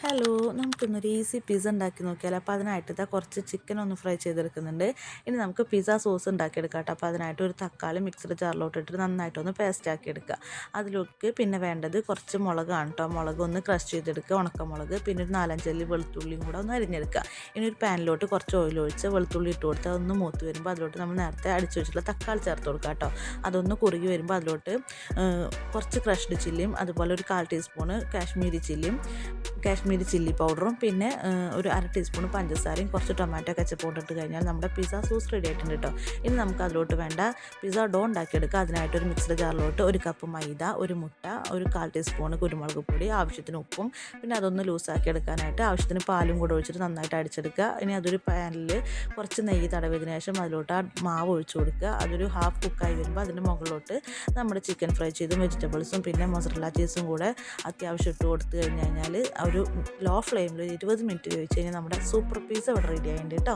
Hello, നമുക്കിന്നൊരു easy pizza ഉണ്ടാക്കി നോക്കിയാലോ. അപ്പോൾ അതിനായിട്ട് ഇതാ കുറച്ച് ചിക്കൻ ഒന്ന് ഫ്രൈ ചെയ്തെടുക്കുന്നുണ്ട്. ഇനി നമുക്ക് പിസ്സ സോസ് ഉണ്ടാക്കിയെടുക്കാം കേട്ടോ. അപ്പോൾ അതിനായിട്ട് ഒരു തക്കാളി മിക്സഡ് ജാറിലോട്ട് ഇട്ടിട്ട് നന്നായിട്ടൊന്ന് പേസ്റ്റ് ആക്കി എടുക്കുക. അതിലേക്ക് പിന്നെ വേണ്ടത് കുറച്ച് മുളകാണ് കേട്ടോ. മുളക് ഒന്ന് ക്രഷ് ചെയ്തെടുക്കുക, ഉണക്കമുളക്, പിന്നെ ഒരു 4-5 അല്ലി വെളുത്തുള്ളിയും കൂടെ ഒന്ന് അരിഞ്ഞെടുക്കുക. ഇനി ഒരു പാനിലോട്ട് കുറച്ച് ഓയിൽ ഒഴിച്ച് വെളുത്തുള്ളി ഇട്ട് കൊടുത്ത് അതൊന്ന് മൂത്ത് വരുമ്പോൾ അതിലോട്ട് നമ്മൾ നേരത്തെ അടിച്ചു വെച്ചിട്ടുള്ള തക്കാളി ചേർത്ത് കൊടുക്കുക കേട്ടോ. അതൊന്ന് കുറുകി വരുമ്പോൾ അതിലോട്ട് കുറച്ച് ക്രഷ്ഡ് ചില്ലിയും അതുപോലെ ഒരു 1/4 ടീസ്പൂണ് കാശ്മീരി ചില്ലി പൗഡറും പിന്നെ ഒരു 1/2 ടീസ്പൂൺ പഞ്ചസാരയും കുറച്ച് ടൊമാറ്റോ കെച്ചപ്പ് ഇട്ട് കഴിഞ്ഞാൽ നമ്മുടെ പിസ്സ സോസ് റെഡി ആയിട്ടുണ്ട് കേട്ടോ. ഇനി നമുക്ക് അതിലോട്ട് വേണ്ട പിസ്സ ഡോ ഉണ്ടാക്കിയെടുക്കുക. അതിനായിട്ട് ഒരു മിക്സഡ് ജാറിലോട്ട് 1 കപ്പ് മൈദ, ഒരു മുട്ട, ഒരു 1/4 ടീസ്പൂൺ കുരുമുളക് പൊടി, ആവശ്യത്തിന് ഉപ്പും, പിന്നെ അതൊന്ന് ലൂസാക്കി എടുക്കാനായിട്ട് ആവശ്യത്തിന് പാലും കൂടെ ഒഴിച്ചിട്ട് നന്നായിട്ട് അടിച്ചെടുക്കുക. ഇനി അതൊരു പാനിൽ കുറച്ച് നെയ്യ് തടവിയതിനു ശേഷം അതിലോട്ട് ആ മാവ് ഒഴിച്ചു കൊടുക്കുക. അതൊരു ഹാഫ് കുക്കായി വരുമ്പോൾ അതിൻ്റെ മുകളിലോട്ട് നമ്മുടെ ചിക്കൻ ഫ്രൈ ചെയ്തും വെജിറ്റബിൾസും പിന്നെ മൊസറല്ല ചീസും കൂടെ അത്യാവശ്യം ഇട്ട് കൊടുത്തു കഴിഞ്ഞാൽ ഒരു ലോ ഫ്ലെയിമിൽ 20 മിനിറ്റ് കഴിച്ച് കഴിഞ്ഞാൽ നമ്മുടെ സൂപ്പർ പിസ്സ ഇവിടെ റെഡി ആയിട്ടുണ്ട് കേട്ടോ.